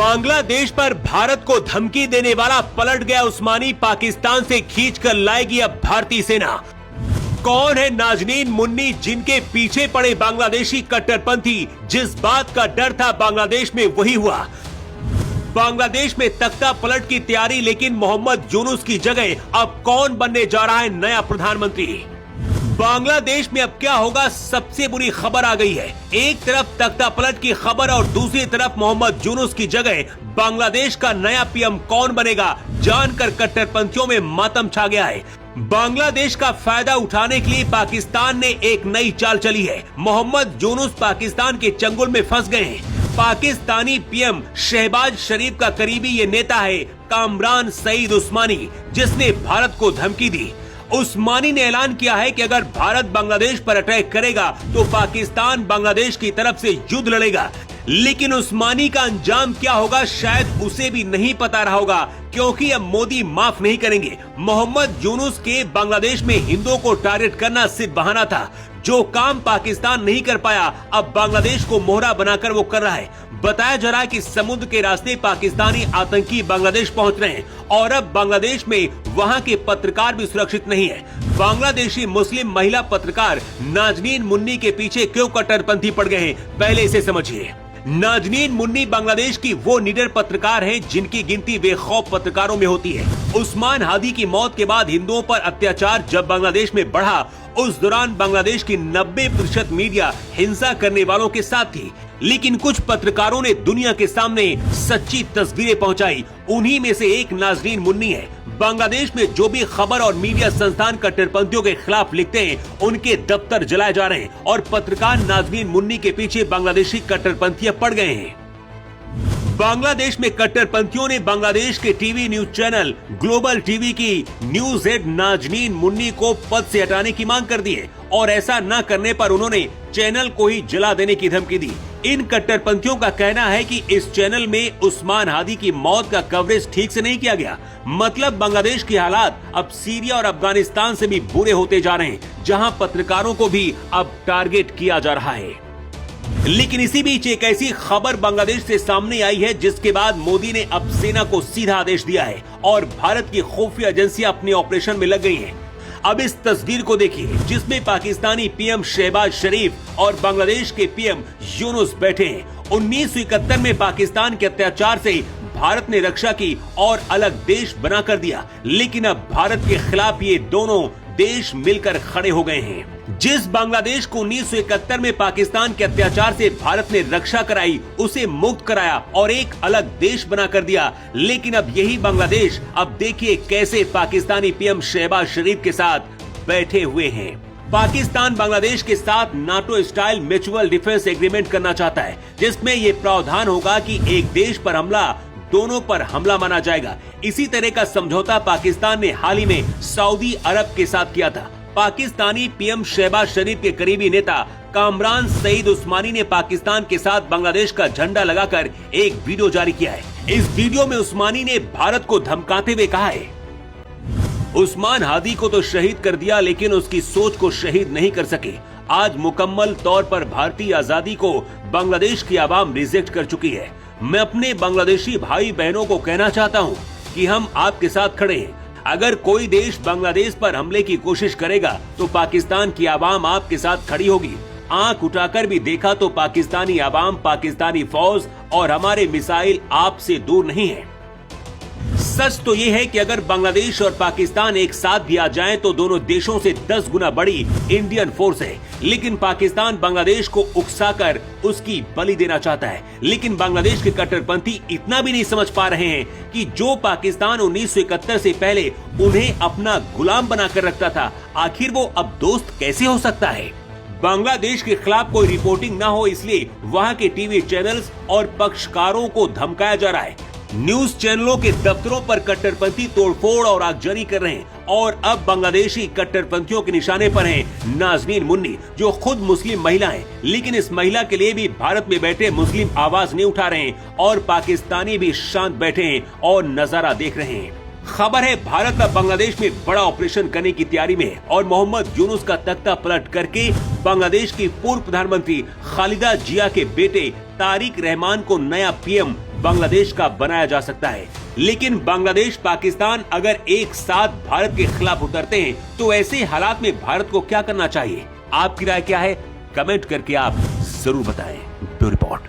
बांग्लादेश पर भारत को धमकी देने वाला पलट गया उस्मानी, पाकिस्तान से खींचकर लाएगी अब भारतीय सेना। कौन है नाजनीन मुन्नी, जिनके पीछे पड़े बांग्लादेशी कट्टरपंथी? जिस बात का डर था बांग्लादेश में वही हुआ। बांग्लादेश में तख्ता पलट की तैयारी, लेकिन मोहम्मद यूनुस की जगह अब कौन बनने जा रहा है नया प्रधानमंत्री? बांग्लादेश में अब क्या होगा, सबसे बुरी खबर आ गई है। एक तरफ तख्ता पलट की खबर और दूसरी तरफ मोहम्मद यूनुस की जगह बांग्लादेश का नया पीएम कौन बनेगा, जानकर कट्टरपंथियों में मातम छा गया है। बांग्लादेश का फायदा उठाने के लिए पाकिस्तान ने एक नई चाल चली है। मोहम्मद यूनुस पाकिस्तान के चंगुल में फंस गए हैं। पाकिस्तानी पीएम शहबाज शरीफ का करीबी ये नेता है कामरान सईद उस्मानी, जिसने भारत को धमकी दी। उस्मानी ने ऐलान किया है कि अगर भारत बांग्लादेश पर अटैक करेगा तो पाकिस्तान बांग्लादेश की तरफ से युद्ध लड़ेगा। लेकिन उस्मानी का अंजाम क्या होगा शायद उसे भी नहीं पता रहा होगा, क्योंकि अब मोदी माफ नहीं करेंगे। मोहम्मद यूनुस के बांग्लादेश में हिंदुओं को टारगेट करना सिर्फ बहाना था। जो काम पाकिस्तान नहीं कर पाया, अब बांग्लादेश को मोहरा बनाकर वो कर रहा है। बताया जा रहा है कि समुद्र के रास्ते पाकिस्तानी आतंकी बांग्लादेश पहुंच रहे हैं और अब बांग्लादेश में वहां के पत्रकार भी सुरक्षित नहीं है। बांग्लादेशी मुस्लिम महिला पत्रकार नाजनीन मुन्नी के पीछे क्यों कट्टरपंथी पड़ गए हैं, पहले इसे समझिए। नाजनीन मुन्नी बांग्लादेश की वो निडर पत्रकार हैं जिनकी गिनती बेखौफ पत्रकारों में होती है। उस्मान हादी की मौत के बाद हिंदुओं पर अत्याचार जब बांग्लादेश में बढ़ा, उस दौरान बांग्लादेश की 90% मीडिया हिंसा करने वालों के साथ थी। लेकिन कुछ पत्रकारों ने दुनिया के सामने सच्ची तस्वीरें पहुंचाई। उन्हीं में से एक नाजनीन मुन्नी है। बांग्लादेश में जो भी खबर और मीडिया संस्थान कट्टरपंथियों के खिलाफ लिखते हैं, उनके दफ्तर जलाए जा रहे हैं और पत्रकार नाजनीन मुन्नी के पीछे बांग्लादेशी कट्टरपंथी पड़ गए हैं। बांग्लादेश में कट्टरपंथियों ने बांग्लादेश के TV news channel global TV की न्यूज हेड नाजनीन मुन्नी को पद से हटाने की मांग कर दी है और ऐसा न करने पर उन्होंने चैनल को ही जला देने की धमकी दी। इन कट्टरपंथियों का कहना है कि इस चैनल में उस्मान हादी की मौत का कवरेज ठीक से नहीं किया गया। मतलब बांग्लादेश की हालात अब सीरिया और अफगानिस्तान से भी बुरे होते जा रहे हैं, जहां पत्रकारों को भी अब टारगेट किया जा रहा है। लेकिन इसी बीच एक ऐसी खबर बांग्लादेश से सामने आई है जिसके बाद मोदी ने अब सेना को सीधा आदेश दिया है और भारत की खुफिया एजेंसियां अपने ऑपरेशन में लग गई हैं। अब इस तस्वीर को देखिए, जिसमें पाकिस्तानी पीएम शहबाज शरीफ और बांग्लादेश के पीएम यूनुस बैठे हैं। 1971 में पाकिस्तान के अत्याचार से भारत ने रक्षा की और अलग देश बनाकर दिया, लेकिन अब भारत के खिलाफ ये दोनों देश मिलकर खड़े हो गए हैं। जिस बांग्लादेश को 1971 में पाकिस्तान के अत्याचार से भारत ने रक्षा कराई, उसे मुक्त कराया और एक अलग देश बना कर दिया। लेकिन अब यही बांग्लादेश अब देखिए कैसे पाकिस्तानी पीएम शहबाज शरीफ के साथ बैठे हुए हैं। पाकिस्तान बांग्लादेश के साथ NATO style mutual defence agreement करना चाहता है, जिसमें ये प्रावधान होगा कि एक देश पर हमला दोनों पर हमला माना जाएगा। इसी तरह का समझौता पाकिस्तान ने हाल ही में सऊदी अरब के साथ किया था। पाकिस्तानी पीएम शहबाज शरीफ के करीबी नेता कामरान सईद उस्मानी ने पाकिस्तान के साथ बांग्लादेश का झंडा लगाकर एक वीडियो जारी किया है। इस वीडियो में उस्मानी ने भारत को धमकाते हुए कहा है, उस्मान हादी को तो शहीद कर दिया, लेकिन उसकी सोच को शहीद नहीं कर सके। आज मुकम्मल तौर पर भारतीय आजादी को बांग्लादेश की आवाम रिजेक्ट कर चुकी है। मैं अपने बांग्लादेशी भाई बहनों को कहना चाहता हूँ कि हम आपके साथ खड़े हैं। अगर कोई देश बांग्लादेश पर हमले की कोशिश करेगा तो पाकिस्तान की आवाम आपके साथ खड़ी होगी। आंख उठाकर भी देखा तो पाकिस्तानी आवाम, पाकिस्तानी फौज और हमारे मिसाइल आपसे दूर नहीं है। सच तो ये है कि अगर बांग्लादेश और पाकिस्तान एक साथ भी आ जाएं तो दोनों देशों से 10 गुना बड़ी इंडियन फोर्स है। लेकिन पाकिस्तान बांग्लादेश को उकसाकर उसकी बलि देना चाहता है। लेकिन बांग्लादेश के कट्टरपंथी इतना भी नहीं समझ पा रहे हैं कि जो पाकिस्तान 1971 से पहले उन्हें अपना गुलाम बनाकर रखता था, आखिर वो अब दोस्त कैसे हो सकता है। बांग्लादेश के खिलाफ कोई रिपोर्टिंग न हो, इसलिए वहाँ के टीवी चैनल्स और पक्षकारों को धमकाया जा रहा है। न्यूज चैनलों के दफ्तरों पर कट्टरपंथी तोड़फोड़ और आगजनी कर रहे हैं और अब बांग्लादेशी कट्टरपंथियों के निशाने पर हैं नाजनीन मुन्नी, जो खुद मुस्लिम महिला है। लेकिन इस महिला के लिए भी भारत में बैठे मुस्लिम आवाज नहीं उठा रहे हैं और पाकिस्तानी भी शांत बैठे हैं और नजारा देख रहे हैं। खबर है भारत अब बांग्लादेश में बड़ा ऑपरेशन करने की तैयारी में है और मोहम्मद यूनुस का तख्ता पलट करके बांग्लादेश की पूर्व प्रधानमंत्री खालिदा जिया के बेटे तारिक रहमान को नया पीएम बांग्लादेश का बनाया जा सकता है। लेकिन बांग्लादेश पाकिस्तान अगर एक साथ भारत के खिलाफ उतरते हैं तो ऐसे हालात में भारत को क्या करना चाहिए? आपकी राय क्या है? कमेंट करके आप जरूर बताएं। Bureau report.